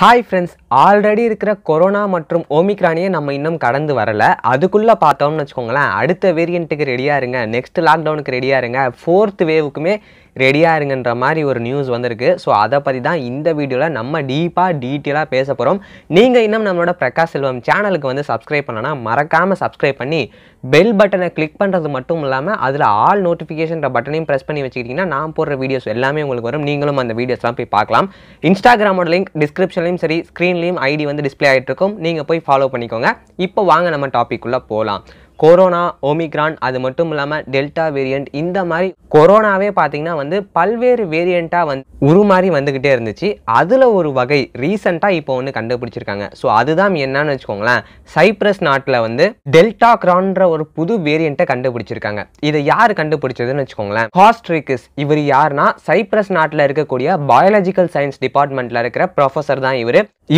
Hi friends, already இருக்கிற corona மற்றும் ஓமிக்ரானியை நம்ம இன்னும் கடந்து வரல. அதுக்குள்ளே பார்த்தோம்னு வச்சுக்கோங்களேன், அடுத்த வேரியண்ட்டுக்கு ரெடியாக இருங்க, நெக்ஸ்ட் லாக்டவுனுக்கு ரெடியாக இருங்க, 4th வேவுக்குமே ரெடியாக இருங்கன்ற மாதிரி ஒரு நியூஸ் வந்திருக்கு. ஸோ அதை பற்றி தான் இந்த வீடியோவில் நம்ம டீட்டெயிலாக பேச போகிறோம். நீங்கள் இன்னும் நம்மளோட பிரகாஷ் செல்வம் சேனலுக்கு வந்து சப்ஸ்கிரைப் பண்ணனா மறக்காமல் சப்ஸ்கிரைப் பண்ணி பெல் பட்டனை கிளிக் பண்ணுறது மட்டும் இல்லாமல் அதில் ஆல் நோட்டிஃபிகேஷன் பட்டனையும் ப்ரெஸ் பண்ணி வச்சுக்கிட்டிங்கன்னா நான் போடுற வீடியோஸ் எல்லாமே உங்களுக்கு வரும். நீங்களும் அந்த வீடியோஸ்லாம் போய் பார்க்கலாம். இன்ஸ்டாகிராமோட லிங்க் டிஸ்கிரிப்ஷன்லையும் சரி, ஸ்க்ரீன்லேயும் ஐடி வந்து டிஸ்பிளே ஆகிட்டு இருக்கும். நீங்கள் போய் ஃபாலோ பண்ணிக்கோங்க. இப்போ வாங்க நம்ம டாபிக் உள்ள போகலாம். கொரோனா, ஓமிக்ரான், அது மட்டும் இல்லாமல் டெல்டா வேரியண்ட், இந்த மாதிரி கொரோனாவே பார்த்தீங்கன்னா வந்து பல்வேறு வேரியண்ட்டாக வந்து உருமாறி வந்துக்கிட்டே இருந்துச்சு. அதில் ஒரு வகை ரீசெண்டாக இப்போ ஒன்று கண்டுபிடிச்சிருக்காங்க. ஸோ அதுதான் என்னன்னு வச்சுக்கோங்களேன், சைப்ரஸ் நாட்டில் வந்து டெல்டா கிரான்ற ஒரு புது வேரியண்ட்டை கண்டுபிடிச்சிருக்காங்க. இதை யார் கண்டுபிடிச்சதுன்னு வச்சுக்கோங்களேன், ஹாஸ்ட்ரிகஸ். இவர் யாருன்னா சைப்ரஸ் நாட்டில் இருக்கக்கூடிய பயாலஜிக்கல் சயின்ஸ் டிபார்ட்மெண்ட்டில் இருக்கிற ப்ரொஃபஸர் தான்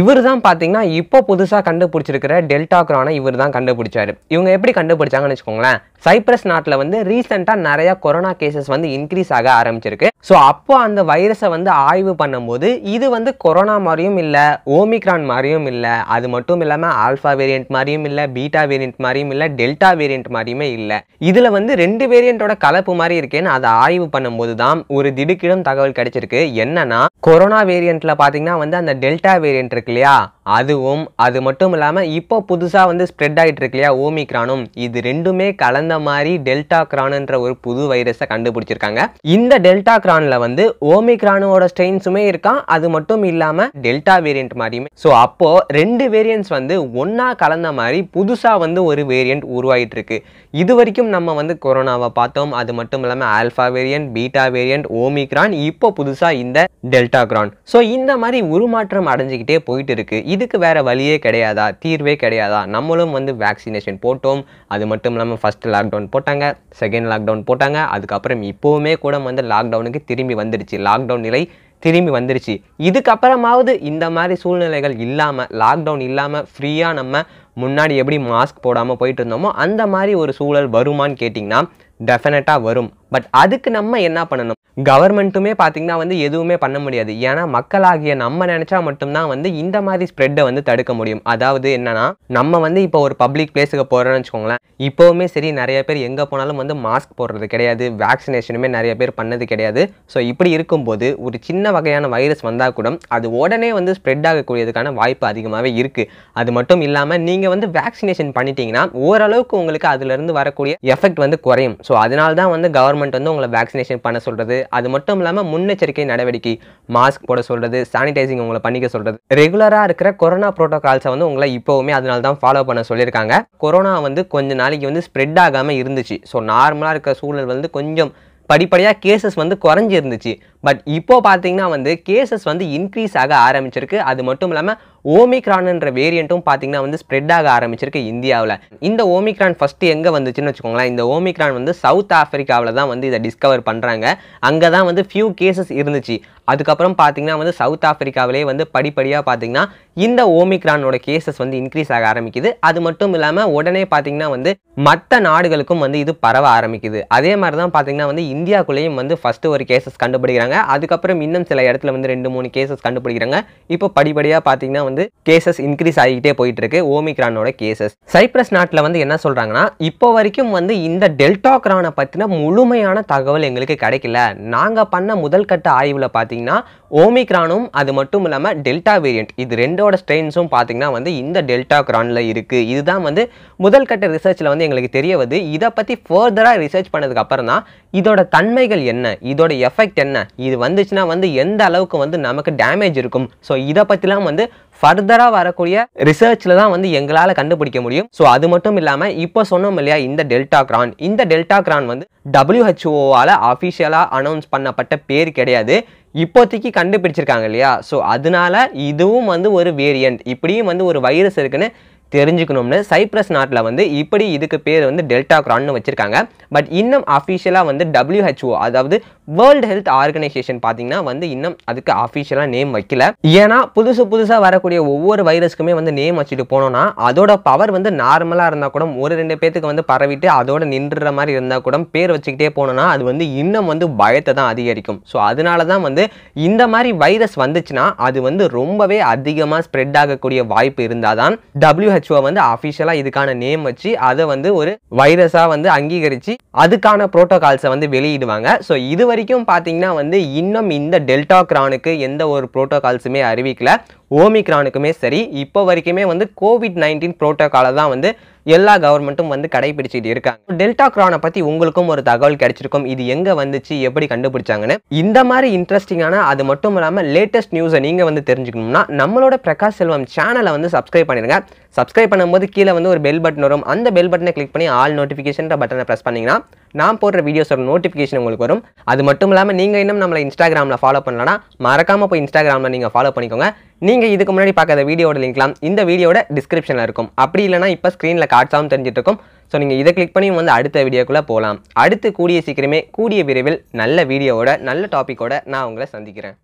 இவர் தான் பார்த்தீங்கன்னா இப்போ புதுசாக கண்டுபிடிச்சிருக்கிற டெல்டா கிரானை இவர் தான் கண்டுபிடிச்சாரு. இவங்க எப்படி கண்டுபிடிச்சாங்கன்னு வச்சுக்கோங்களேன், சைப்ரஸ் நாட்டில் வந்து ரீசெண்டாக நிறைய கொரோனா கேசஸ் வந்து இன்க்ரீஸ் ஆக ஆரம்பிச்சிருக்கு. ஸோ அப்போ அந்த வைரஸை வந்து ஆய்வு பண்ணும்போது இது வந்து கொரோனா மாதிரியும் இல்லை, ஓமிக்ரான் மாதிரியும் இல்லை, அது மட்டும் இல்லாமல் ஆல்ஃபா வேரியண்ட் மாதிரியும் இல்லை, பீட்டா வேரியண்ட் மாதிரியும் இல்லை, டெல்டா வேரியண்ட் மாதிரியுமே இல்லை, இதில் வந்து 2 வேரியண்டோட கலப்பு மாதிரி இருக்கேன்னு அதை ஆய்வு பண்ணும்போது தான் ஒரு திடுக்கிடும் தகவல் கிடைச்சிருக்கு. என்னன்னா, கொரோனா வேரியண்ட்ல பார்த்தீங்கன்னா வந்து அந்த டெல்டா வேரியண்ட் இருக்கு இல்லையா, அதுவும் அது மட்டும் இல்லாமல் இப்போ புதுசாக வந்து ஸ்ப்ரெட் ஆகிட்டு இருக்கு இல்லையா ஓமிக்ரானும், இது ரெண்டுமே கலந்த மாதிரி டெல்டா கிரான்ன்ற ஒரு புது வைரஸை கண்டுபிடிச்சிருக்காங்க. இந்த டெல்டா கிரான்ல வந்து ஓமிக்ரானோட ஸ்ட்ரெயின்ஸுமே இருக்கான், அது மட்டும் இல்லாமல் டெல்டா வேரியண்ட் மாதிரியுமே. ஸோ அப்போ 2 வேரியன்ட்ஸ் வந்து ஒன்னா கலந்த மாதிரி புதுசாக வந்து ஒரு வேரியண்ட் உருவாகிட்டு இருக்கு. இது வரைக்கும் நம்ம வந்து கொரோனாவை பார்த்தோம், அது மட்டும் இல்லாமல் alpha variant, beta variant, Omicron, இப்போ புதுசாக இந்த டெல்டா கிரான். ஸோ இந்த மாதிரி உருமாற்றம் அடைஞ்சிக்கிட்டே போயிட்டு இருக்கு. இதுக்கு வேற வழியே கிடையாதா, தீர்வே கிடையாதா? நம்மளும் வந்து வேக்சினேஷன் போட்டோம், அது மட்டும் இல்லாமல் ஃபர்ஸ்ட் லாக்டவுன் போட்டாங்க, செகண்ட் லாக்டவுன் போட்டாங்க, அதுக்கப்புறம் இப்போவுமே கூட வந்து லாக்டவுனுக்கு திரும்பி வந்துடுச்சு, லாக்டவுன் நிலை திரும்பி வந்துடுச்சு. இதுக்கப்புறமாவது இந்த மாதிரி சூழ்நிலைகள் இல்லாமல், லாக்டவுன் இல்லாமல் ஃப்ரீயாக நம்ம முன்னாடி எப்படி மாஸ்க் போடாமல் போயிட்டு இருந்தோமோ அந்த மாதிரி ஒரு சூழல் வருமானு கேட்டிங்கன்னா டெஃபினட்டாக வரும். பட் அதுக்கு நம்ம என்ன பண்ணணும்? கவர்மெண்ட்டுமே பார்த்தீங்கன்னா வந்து எதுவுமே பண்ண முடியாது. ஏன்னா மக்களாகிய நம்ம நினச்சா மட்டும்தான் வந்து இந்த மாதிரி ஸ்ப்ரெட்டை வந்து தடுக்க முடியும். அதாவது என்னன்னா, நம்ம வந்து இப்போ ஒரு பப்ளிக் பிளேஸுக்கு போகிறோன்னு வச்சுக்கோங்களேன், இப்போவுமே சரி நிறைய பேர் எங்கே போனாலும் வந்து மாஸ்க் போடுறது கிடையாது, வேக்சினேஷனுமே நிறைய பேர் பண்ணது கிடையாது. ஸோ இப்படி இருக்கும்போது ஒரு சின்ன வகையான வைரஸ் வந்தால் கூட அது உடனே வந்து ஸ்ப்ரெட் ஆகக்கூடியதுக்கான வாய்ப்பு அதிகமாகவே இருக்குது. அது மட்டும் இல்லாமல் நீங்கள் வந்து வேக்சினேஷன் பண்ணிட்டீங்கன்னா ஓரளவுக்கு உங்களுக்கு அதுலேருந்து வரக்கூடிய எஃபெக்ட் வந்து குறையும். ஸோ அதனால தான் வந்து கவர்மெண்ட் வந்து உங்களை வேக்சினேஷன் பண்ண சொல்கிறது. அது மட்டும் இல்லாமல் முன்னெச்சரிக்கை நடவடிக்கை, மாஸ்க் போட சொல்கிறது, சானிடைசிங் உங்களை பண்ணிக்க சொல்கிறது, ரெகுலராக இருக்கிற கொரோனா ப்ரோட்டோகால்ஸை வந்து உங்களை இப்போவுமே அதனால தான் ஃபாலோ பண்ண சொல்லியிருக்காங்க. கொரோனா வந்து கொஞ்ச நாளைக்கு வந்து ஸ்ப்ரெட் ஆகாமல் இருந்துச்சு. ஸோ நார்மலாக இருக்கிற சூழல் வந்து கொஞ்சம் படிப்படியாக கேசஸ் வந்து குறைஞ்சி இருந்துச்சு. பட் இப்போ பார்த்தீங்கன்னா வந்து கேசஸ் வந்து இன்க்ரீஸ் ஆக ஆரம்பிச்சிருக்கு. அது மட்டும் இல்லாமல் ஓமிக்ரான்ன்ற வேரியண்ட்டும் பார்த்தீங்கன்னா வந்து ஸ்ப்ரெட் ஆக ஆரம்பிச்சிருக்கு இந்தியாவில். இந்த ஓமிக்ரான் ஃபஸ்ட்டு எங்கே வந்துச்சுன்னு வச்சுக்கோங்களேன், இந்த ஓமிக்ரான் வந்து சவுத் ஆஃப்ரிக்காவில் தான் வந்து இதை டிஸ்கவர் பண்ணுறாங்க. அங்கே தான் வந்து ஃபியூ கேசஸ் இருந்துச்சு. அதுக்கப்புறம் பார்த்தீங்கன்னா வந்து சவுத் ஆஃப்ரிக்காவிலே வந்து படிப்படியாக பார்த்தீங்கன்னா இந்த ஓமிக்ரானோட கேசஸ் வந்து இன்க்ரீஸ் ஆக ஆரம்பிக்குது. அது மட்டும் இல்லாமல் உடனே பார்த்தீங்கன்னா வந்து மற்ற நாடுகளுக்கும் வந்து இது பரவ ஆரம்பிக்குது. அதே மாதிரி தான் பார்த்தீங்கன்னா வந்து இந்தியாவுக்குள்ளேயும் வந்து ஃபஸ்ட்டு ஒரு கேசஸ் கண்டுபிடிக்கிறாங்க. அதுக்கப்புறம் இன்னும் சில இடத்துல வந்து 2-3 கேசஸ் கண்டுபிடிக்கிறாங்க. இப்போ படிப்படியாக பார்த்தீங்கன்னா வந்து கேசஸ் இன்க்ரீஸ் ஆகிட்டே போயிட்டு இருக்கு ஓமிக்ரானோட கேசஸ். சைப்ரஸ் நாட்டில் வந்து என்ன சொல்றாங்கன்னா, இப்போ வரைக்கும் வந்து இந்த டெல்டா கிரானை பற்றின முழுமையான தகவல் எங்களுக்கு கிடைக்கல. நாங்கள் பண்ண முதல் கட்ட ஆய்வில் பார்த்தீங்கன்னா ஓமிக்ரானும் அது மட்டும் இல்லாமல் டெல்டா வேரியண்ட், இது 2ஓட ஸ்ட்ரெயின்ஸும் பார்த்தீங்கன்னா வந்து இந்த டெல்டா கிரானில் இருக்குது. இதுதான் வந்து முதல் கட்ட ரிசர்ச்சில் வந்து எங்களுக்கு தெரிய வருது. இதை பற்றி ஃபர்தராக ரிசர்ச் பண்ணதுக்கு அப்புறம் தான் இதோட தன்மைகள் என்ன, இதோட எஃபெக்ட் என்ன, இது வந்துச்சுன்னா வந்து எந்த அளவுக்கு வந்து நமக்கு டேமேஜ் இருக்கும், ஸோ இதை பற்றிலாம் வந்து ஃபர்தராக வரக்கூடிய ரிசர்ச்சில் தான் வந்து எங்களால் கண்டுபிடிக்க முடியும். ஸோ அது மட்டும் இல்லாமல் இப்போ சொன்னோம் இல்லையா இந்த டெல்டா கிரான் வந்து WHO-வால் அஃபிஷியலாக அனௌன்ஸ் பண்ணப்பட்ட பேர் கிடையாது, இப்போதைக்கு கண்டுபிடிச்சிருக்காங்க இல்லையா. ஸோ அதனால இதுவும் வந்து ஒரு வேரியண்ட், இப்படியும் வந்து ஒரு வைரஸ் இருக்குன்னு தெரிஞ்சுக்கணும்னு சைப்ரஸ் நாட்டில் வந்து இப்படி இதுக்கு பேர் வந்து டெல்டா கிரான்னு வச்சிருக்காங்க. பட் இன்னும் அஃபிஷியலாக வந்து WHO அதாவது வேர்ல்டு ஹெல்த் ஆர்கனைசேஷன் பார்த்தீங்கன்னா வந்து இன்னும் அதுக்கு அஃபிஷியலாக நேம் வைக்கல. ஏன்னா புதுசாக வரக்கூடிய ஒவ்வொரு வைரஸ்க்குமே வந்து நேம் வச்சுட்டு போனோம்னா அதோட பவர் வந்து நார்மலாக இருந்தால் கூட ஒரு 2 பேத்துக்கு வந்து பரவிட்டு அதோட நின்றுற மாதிரி இருந்தால் கூட பேர் வச்சுக்கிட்டே போனோம்னா அது வந்து இன்னும் வந்து பயத்தை தான் அதிகரிக்கும். ஸோ அதனால தான் வந்து இந்த மாதிரி வைரஸ் வந்துச்சுன்னா அது வந்து ரொம்பவே அதிகமாக ஸ்ப்ரெட் ஆகக்கூடிய வாய்ப்பு இருந்தால் தான் WHO வந்து அஃபிஷியலாக இதுக்கான நேம் வச்சு அதை வந்து ஒரு வைரஸாக வந்து அங்கீகரித்து அதுக்கான புரோட்டோகால்ஸை வந்து வெளியிடுவாங்க. ஸோ இது வரைக்கும் பார்த்தீங்கன்னா வந்து இன்னும் இந்த டெல்டா கிரானுக்கு எந்த ஒரு புரோட்டோகால்ஸுமே அறிவிக்கல. ஓமிக்ரானுக்குமே சரி இப்போ வரைக்குமே வந்து COVID-19 புரோட்டோகாலை தான் வந்து எல்லா கவர்மெண்ட்டும் வந்து கடைபிடிச்சிட்டு இருக்காங்க. டெல்டா கிரானை பற்றி உங்களுக்கும் ஒரு தகவல் கிடைச்சிருக்கும். இது எங்கே வந்துச்சு, எப்படி கண்டுபிடிச்சாங்கன்னு. இந்த மாதிரி இன்ட்ரெஸ்டிங்கான அது மட்டும் இல்லாமல் லேட்டஸ்ட் நியூஸை நீங்கள் வந்து தெரிஞ்சுக்கணும்னா நம்மளோட பிரகாஷ் செல்வம் சேனலை வந்து சப்ஸ்கிரைப் பண்ணிடுங்க. சப்ஸ்கிரைப் பண்ணும்போது கீழே வந்து ஒரு பெல் பட்டன் வரும். அந்த பெல் பட்டனை கிளிக் பண்ணி ஆல் நோட்டிஃபிகேஷன் பட்டனை ப்ரெஸ் பண்ணிங்கன்னா நான் போடுற வீடியோஸோட நோட்டிஃபிகேஷன் உங்களுக்கு வரும். அது மட்டும் இல்லாமல் நீங்கள் இன்னும் நம்மளை இன்ஸ்டாகிராமில் ஃபாலோ பண்ணலன்னா மறக்காமல் போய் இன்ஸ்டாகிராமில் நீங்கள் ஃபாலோ பண்ணிக்கோங்க. நீங்கள் இதுக்கு முன்னாடி பார்க்காத வீடியோட லிங்க்லாம் இந்த வீடியோட டிஸ்கிரிப்ஷனில் இருக்கும். அப்படி இல்லைனா இப்போ ஸ்க்ரீனில் காட்சாகவும் தெரிஞ்சிட்டு இருக்கும். ஸோ நீங்கள் இதை கிளிக் பண்ணி வந்து அடுத்த வீடியோக்குள்ளே போகலாம். அடுத்து கூடிய விரைவில் நல்ல வீடியோவோட நல்ல டாப்பிக்கோட நான் உங்களை சந்திக்கிறேன்.